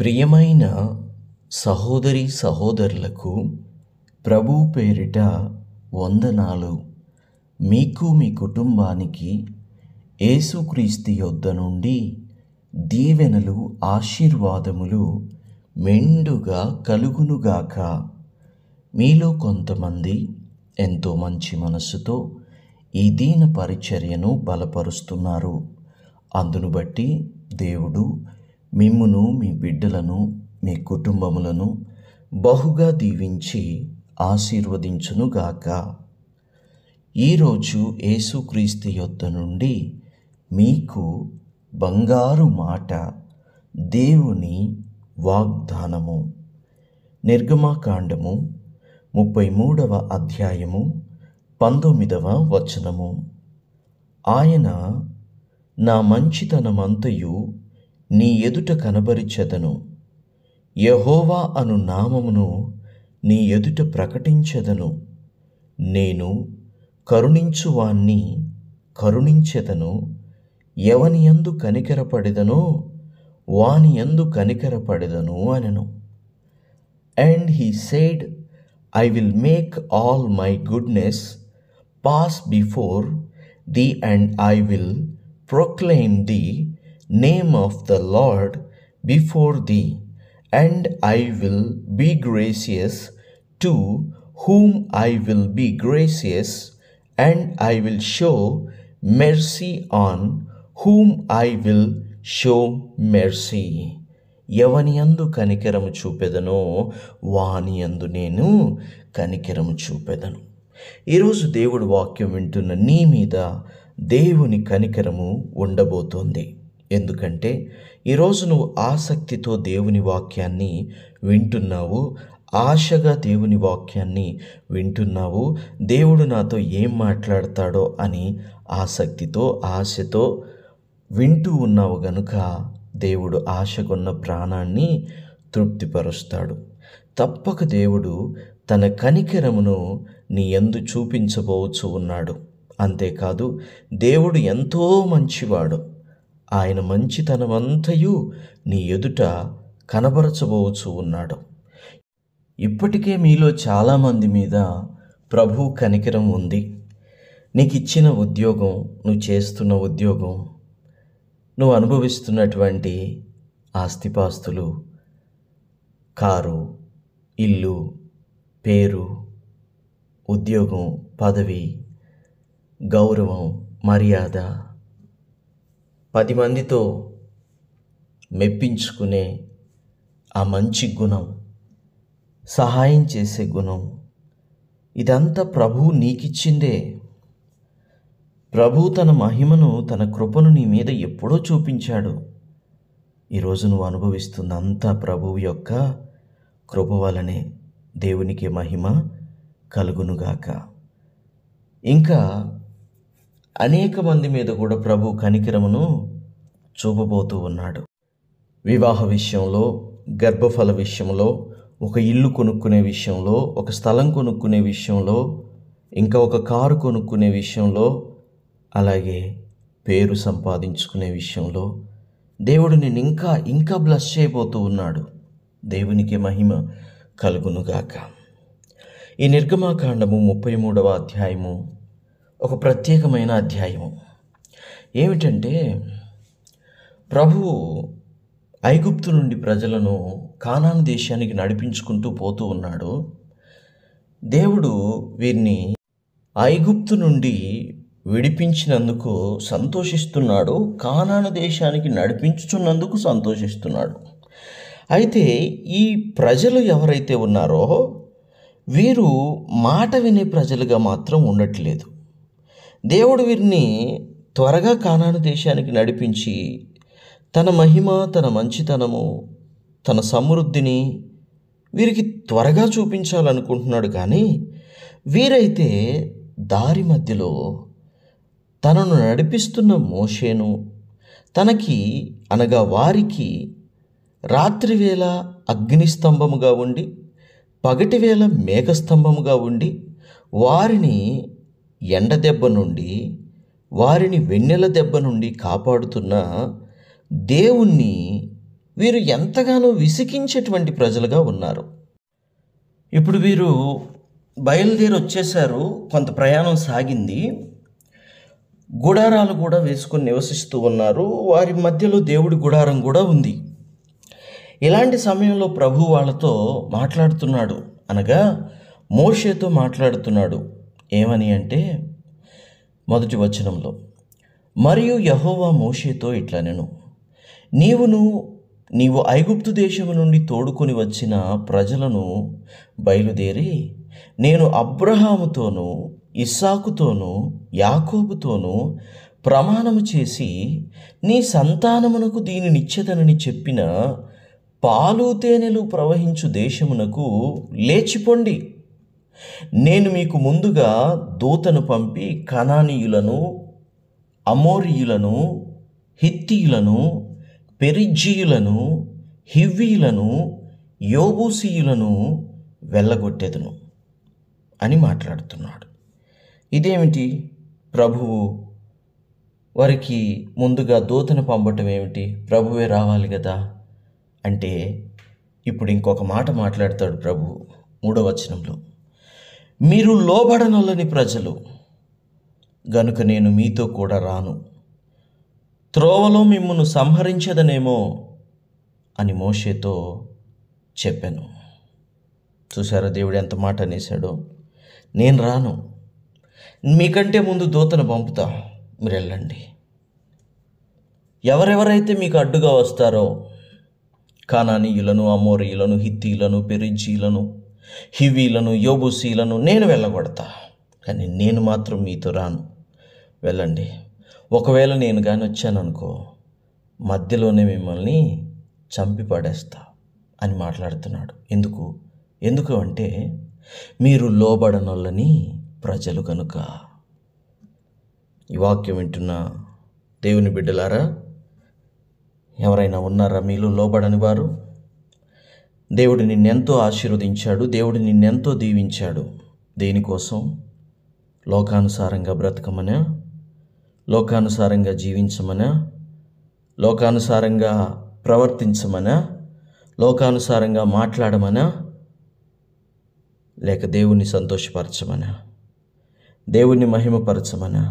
ప్రియమైన సహోదరి సహోదరులకు ప్రభు పేరిట వందనాలు. మీకు మీ కుటుంబానికి యేసుక్రీస్తు యొద్ద నుండి దీవెనలు ఆశీర్వాదములు మెండుగా కలుగునుగాక. మీలో కొంతమంది ఎంతో మంచి మనస్సుతో ఈ దీన పరిచర్యను బలపరుస్తున్నారు. అందును బట్టి దేవుడు మిమ్మును, మీ బిడ్డలను, మీ కుటుంబములను బహుగా దీవించి ఆశీర్వదించునుగాక. ఈరోజు యేసుక్రీస్తు యొద్ద నుండి మీకు బంగారు మాట, దేవుని వాగ్దానము. నిర్గమకాండము 33వ అధ్యాయము 19వ వచనము. ఆయన నా మంచితనమంతయు నీ ఎదుట కనబరిచెదను, యెహోవా అను నామమును నీ ఎదుట ప్రకటించెదను. నేను కరుణించువాణ్ణి కరుణించెదను, ఎవనియందు కనికరపడెదనో వానియందు కనికరపడెదను అనెను. And he said, I will make all my goodness pass before thee, and I will proclaim the name of the Lord before thee, and I will be gracious to whom I will be gracious, and I will show mercy on whom I will show mercy. ఎవని యందు కనికరము చూపెదనో వాని యందు నేను కనికరము చూపెదను. ఈరోజు దేవుడి వాక్యం వింటున్న నీ మీద దేవుని కనికరము ఉండబోతోంది. ఎందుకంటే ఈరోజు నువ్వు ఆసక్తితో దేవుని వాక్యాన్ని వింటున్నావు, ఆశగా దేవుని వాక్యాన్ని వింటున్నావు. దేవుడు నాతో ఏం మాట్లాడతాడో అని ఆసక్తితో, ఆశతో వింటూ ఉన్నావు గనుక దేవుడు ఆశకున్న ప్రాణాన్ని తృప్తిపరుస్తాడు. తప్పక దేవుడు తన కనికరమును నీ యందు చూపించబోచు ఉన్నాడు. అంతేకాదు, దేవుడు ఎంతో మంచివాడు. ఆయన మంచితనమంతయు నీ ఎదుట కనబరచబోచు ఉన్నాడు. ఇప్పటికే మీలో చాలామంది మీద ప్రభు కనికరం ఉంది. నీకు ఇచ్చిన ఉద్యోగం, నువ్వు చేస్తున్న ఉద్యోగం, నువ్వు అనుభవిస్తున్నటువంటి ఆస్తిపాస్తులు, కారు, ఇల్లు, పేరు, ఉద్యోగం, పదవి, గౌరవం, మర్యాద, 10 మందితో మెప్పించుకునే ఆ మంచి గుణం, సహాయం చేసే గుణం, ఇదంతా ప్రభువు నీకిచ్చిందే. ప్రభు తన మహిమను, తన కృపను నీ మీద ఎప్పుడో చూపించాడు. ఈరోజు నువ్వు అనుభవిస్తున్నంతా ప్రభువు యొక్క కృప వలనే. దేవునికి మహిమ కలుగునుగాక. ఇంకా అనేక మంది మీద కూడా ప్రభు కనికరమును చూపబోతూ ఉన్నాడు. వివాహ విషయంలో, గర్భఫల విషయంలో, ఒక ఇల్లు కొనుక్కునే విషయంలో, ఒక స్థలం కొనుక్కునే విషయంలో, ఇంకా ఒక కారు కొనుక్కునే విషయంలో, అలాగే పేరు సంపాదించుకునే విషయంలో దేవుడు నేను ఇంకా బ్లెస్ చేయబోతూ ఉన్నాడు. దేవునికి మహిమ కలుగునుగాక. ఈ నిర్గమకాండము 33వ అధ్యాయము ఒక ప్రత్యేకమైన అధ్యాయము. ఏమిటంటే, ప్రభువు ఐగుప్తు నుండి ప్రజలను కానాను దేశానికి నడిపించుకుంటూ పోతూ ఉన్నాడు. దేవుడు వీరిని ఐగుప్తు నుండి విడిపించినందుకు సంతోషిస్తున్నాడు, కానాను దేశానికి నడిపించుచున్నందుకు సంతోషిస్తున్నాడు. అయితే ఈ ప్రజలు ఎవరైతే ఉన్నారో వీరు మాట వినే ప్రజలుగా మాత్రం ఉండట్లేదు. దేవుడు వీరిని త్వరగా కానాను దేశానికి నడిపించి తన మహిమ, తన మంచితనము, తన సమృద్ధిని వీరికి త్వరగా చూపించాలనుకుంటున్నాడు. కానీ వీరైతే దారి మధ్యలో తనను నడిపిస్తున్న మోషేను, తనకి అనగా వారికి రాత్రివేళ అగ్నిస్తంభముగా ఉండి, పగటివేళ మేఘస్తంభముగా ఉండి, వారిని ఎండ దెబ్బ నుండి, వారిని వెన్నెల దెబ్బ నుండి కాపాడుతున్న దేవుణ్ణి వీరు ఎంతగానో విసిగించేటువంటి ప్రజలుగా ఉన్నారు. ఇప్పుడు వీరు బయలుదేరి వచ్చేశారు. కొంత ప్రయాణం సాగింది. గుడారాలు కూడా వేసుకొని నివసిస్తూ ఉన్నారు. వారి మధ్యలో దేవుడి గుడారం కూడా ఉంది. ఇలాంటి సమయంలో ప్రభు వాళ్ళతో మాట్లాడుతున్నాడు, అనగా మోషేతో మాట్లాడుతున్నాడు. ఏమని అంటే, మొదటి వచనంలో, మరియు యెహోవా మోషేతో ఇట్లనెను, నీవు ఐగుప్తు దేశము నుండి తోడుకొని వచ్చిన ప్రజలను బయలుదేరి నేను అబ్రహాముతోనూ ఇస్సాకుతోనూ యాకోబుతోనూ ప్రమాణము చేసి నీ సంతానమునకు దీనినిచ్చెదనని చెప్పిన పాలు తేనెలు ప్రవహించు దేశమునకు లేచిపోండి. నేను మీకు ముందుగా దూతను పంపి కనానీయులను, అమోరీయులను, హిత్తీయులను, పెరిజ్జీయులను, హివ్వీయులను, యోబూసీయులను వెళ్ళగొట్టెదను అని మాట్లాడుతున్నాడు. ఇదేమిటి? ప్రభువు వారికి ముందుగా దూతను పంపటం ఏమిటి? ప్రభువే రావాలి కదా అంటే, ఇప్పుడు ఇంకొక మాట మాట్లాడతాడు ప్రభువు 3వ వచనంలో, మీరు లోబడనొల్లని ప్రజలు గనుక నేను మీతో కూడా రాను, త్రోవలో మిమ్మును సంహరించదనేమో అని మోషేతో చెప్పాను. చూసారా దేవుడు ఎంత మాట అనేశాడో? నేను రాను, మీకంటే ముందు దూతను పంపుతా, మీరు వెళ్ళండి. ఎవరెవరైతే మీకు అడ్డుగా వస్తారో, కానానీయులను, అమోరీయులను, హిత్తీయులను, పెరిజ్జీయులను, హివీలను, యోబూసీలను నేను వెళ్ళగొడతా, కానీ నేను మాత్రం మీతో రాను, వెళ్ళండి. ఒకవేళ నేను కానీ వచ్చాననుకో, మధ్యలోనే మిమ్మల్ని చంపి పడేస్తా అని మాట్లాడుతున్నాడు. ఎందుకు అంటే, మీరు లోబడనొల్లని ప్రజలు కనుక. ఈ వాక్యం వింటున్న దేవుని బిడ్డలారా, ఎవరైనా ఉన్నారా మీలో లోబడని వారు? దేవుడు నిన్నెంతో ఆశీర్వదించాడు, దేవుడు నిన్నెంతో దీవించాడు. దేనికోసం? లోకానుసారంగా బ్రతకమనా? లోకానుసారంగా జీవించమనా? లోకానుసారంగా ప్రవర్తించమనా? లోకానుసారంగా మాట్లాడమనా? లేక దేవుణ్ణి సంతోషపరచమనా? దేవుణ్ణి మహిమపరచమనా?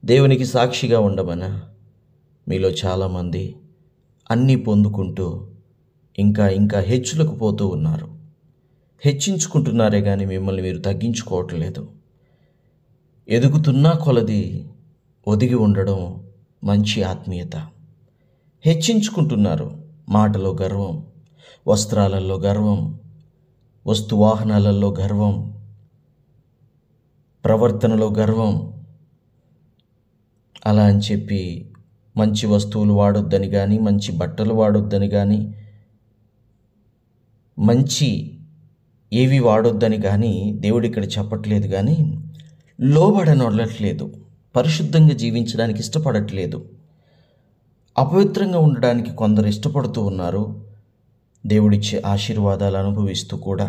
దేవునికి సాక్షిగా ఉండమనా? మీలో చాలామంది అన్నీ పొందుకుంటూ ఇంకా హెచ్చులకు పోతూ ఉన్నారు. హెచ్చించుకుంటున్నారే కానీ మిమ్మల్ని మీరు తగ్గించుకోవట్లేదు. ఎదుగుతున్నా కొలది ఒదిగి ఉండడం మంచి ఆత్మీయత. హెచ్చించుకుంటున్నారు. మాటలో గర్వం, వస్త్రాలలో గర్వం, వస్తువాహనాలలో గర్వం, ప్రవర్తనలో గర్వం. అలా అని చెప్పి మంచి వస్తువులు వాడొద్దని కానీ, మంచి బట్టలు వాడొద్దని కానీ, మంచి ఏవి వాడొద్దని కానీ దేవుడు ఇక్కడ చెప్పట్లేదు. కానీ లోబడనొల్లట్లేదు, పరిశుద్ధంగా జీవించడానికి ఇష్టపడట్లేదు, అపవిత్రంగా ఉండడానికి కొందరు ఇష్టపడుతూ ఉన్నారు, దేవుడిచ్చే ఆశీర్వాదాలు అనుభవిస్తూ కూడా.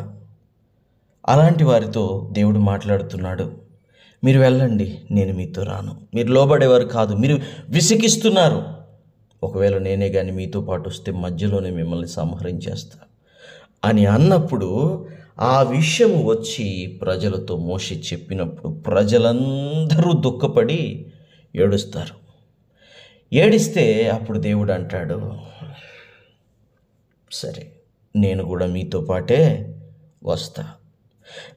అలాంటి వారితో దేవుడు మాట్లాడుతున్నాడు, మీరు వెళ్ళండి, నేను మీతో రాను. మీరు లోబడేవారు కాదు, మీరు విసిగిస్తున్నారు. ఒకవేళ నేనే కానీ మీతో పాటు వస్తే మధ్యలోనే మిమ్మల్ని సంహరించేస్తా అని అన్నప్పుడు, ఆ విషయం వచ్చి ప్రజలతో మోషే చెప్పినప్పుడు ప్రజలందరూ దుఃఖపడి ఏడుస్తారు. ఏడిస్తే అప్పుడు దేవుడు అంటాడు, సరే నేను కూడా మీతో పాటే వస్తా,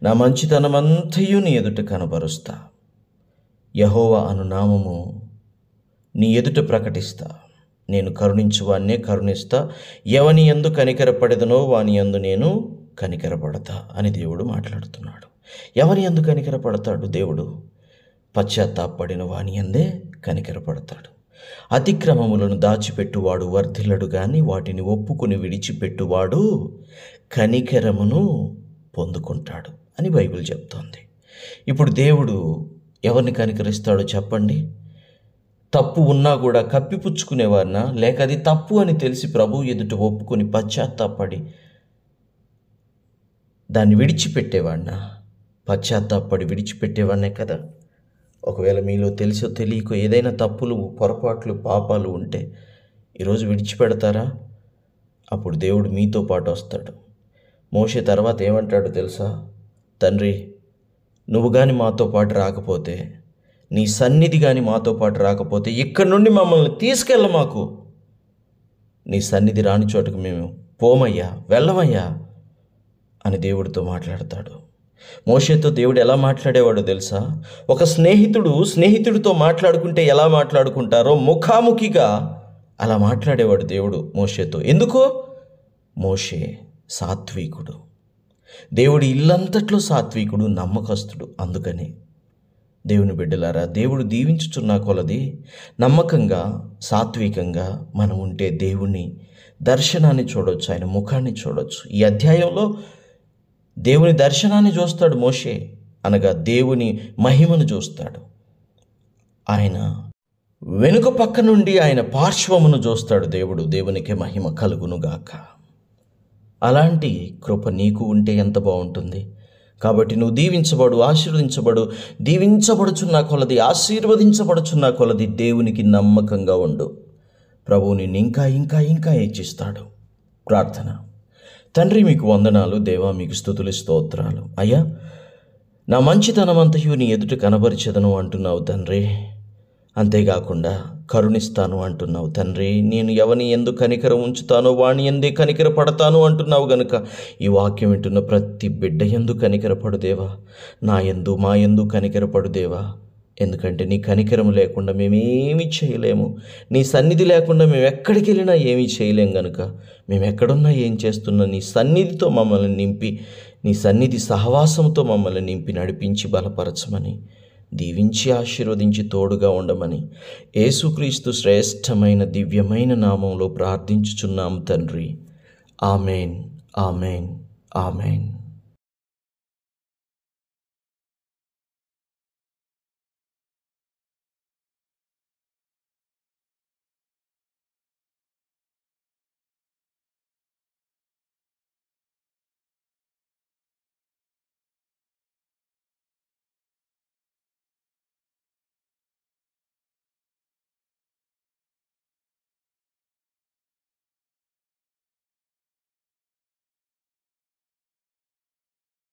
నా మంచితనమంతయు నీ ఎదుట కనబరుస్తా, యెహోవా అను నామము నీ ఎదుట ప్రకటిస్తా, నేను కరుణించువాన్నే కరుణిస్తా, ఎవని యందు కనికరపడెదనో వాని యందు నేను కనికరపడతా అని దేవుడు మాట్లాడుతున్నాడు. ఎవని యందు కనికరపడతాడు దేవుడు? పశ్చాత్తాపడిన వాని యందే కనికరపడతాడు. అతిక్రమములను దాచిపెట్టువాడు వర్ధిల్లడు గాని వాటిని ఒప్పుకొని విడిచిపెట్టువాడు కనికరమును పొందుకుంటాడు అని బైబిల్ చెప్తోంది. ఇప్పుడు దేవుడు ఎవరిని కనికరిస్తాడో చెప్పండి? తప్పు ఉన్నా కూడా కప్పిపుచ్చుకునేవారినా, లేక అది తప్పు అని తెలిసి ప్రభు ఎదుట ఒప్పుకొని పశ్చాత్తాపడి దాన్ని విడిచిపెట్టేవాడినా? పశ్చాత్తాపడి విడిచిపెట్టేవాడినే కదా. ఒకవేళ మీలో తెలిసో తెలియకో ఏదైనా తప్పులు, పొరపాట్లు, పాపాలు ఉంటే ఈరోజు విడిచిపెడతారా? అప్పుడు దేవుడు మీతో పాటు వస్తాడు. మోషే తర్వాత ఏమంటాడు తెలుసా? తండ్రి, నువ్వు కానీ మాతో పాటు రాకపోతే, నీ సన్నిధి కానీ మాతో పాటు రాకపోతే ఇక్కడి నుండి మమ్మల్ని తీసుకెళ్ళ, మాకు నీ సన్నిధి రాని చోటుకు మేము పోమయ్యా, వెళ్ళమయ్యా అని దేవుడితో మాట్లాడతాడు. మోషేతో దేవుడు ఎలా మాట్లాడేవాడో తెలుసా? ఒక స్నేహితుడితో మాట్లాడుకుంటే ఎలా మాట్లాడుకుంటారో ముఖాముఖిగా అలా మాట్లాడేవాడు దేవుడు మోషేతో. ఎందుకో? మోషే సాత్వికుడు, దేవుడి ఇల్లంతట్లో సాత్వికుడు, నమ్మకస్తుడు. అందుకని దేవుని బిడ్డలారా, దేవుడు దీవించుచున్న కొలది నమ్మకంగా, సాత్వికంగా మనం ఉంటే దేవుని దర్శనాన్ని చూడవచ్చు, ఆయన ముఖాన్ని చూడవచ్చు. ఈ అధ్యాయంలో దేవుని దర్శనాన్ని చూస్తాడు మోషే, అనగా దేవుని మహిమను చూస్తాడు. ఆయన వెనుక పక్క నుండి ఆయన పార్శ్వమును చూస్తాడు దేవుడు. దేవునికి మహిమ కలుగునుగాక. అలాంటి కృప నీకు ఉంటే ఎంత బాగుంటుంది. కాబట్టి నువ్వు దీవించబడుచున్న కొలది, ఆశీర్వదించబడుచున్న కొలది దేవునికి నమ్మకంగా ఉండు. ప్రభువు నిన్ను ఇంకా ఇంకా ఇంకా హెచ్చిస్తాడు. ప్రార్థన. తండ్రి, మీకు వందనాలు. దేవా, మీకు స్తుతులు, స్తోత్రాలు. అయ్యా, నా మంచితనమంతయు నీ ఎదుట కనబరిచెదను అంటున్నావు తండ్రి. అంతేకాకుండా కరుణిస్తాను అంటున్నావు తండ్రి. నేను ఎవని ఎందు కనికరం ఉంచుతానో వాణి ఎందే కనికర పడతాను అంటున్నావు గనుక ఈ వాక్యం వింటున్న ప్రతి బిడ్డ ఎందు కనికరపడు దేవా, నా ఎందు మా ఎందు కనికరపడు దేవా. ఎందుకంటే నీ కనికరం లేకుండా మేమేమీ చేయలేము, నీ సన్నిధి లేకుండా మేము ఎక్కడికి వెళ్ళినా ఏమీ చేయలేం గనుక మేము ఎక్కడున్నా ఏం చేస్తున్నా నీ సన్నిధితో మమ్మల్ని నింపి, నీ సన్నిధి సహవాసంతో మమ్మల్ని నింపి నడిపించి బలపరచమని, దీవించి ఆశీర్వదించి తోడుగా ఉండమని యేసుక్రీస్తు శ్రేష్టమైన దివ్యమైన నామంలో ప్రార్థించుచున్నాం తండ్రి. Amen, amen, amen.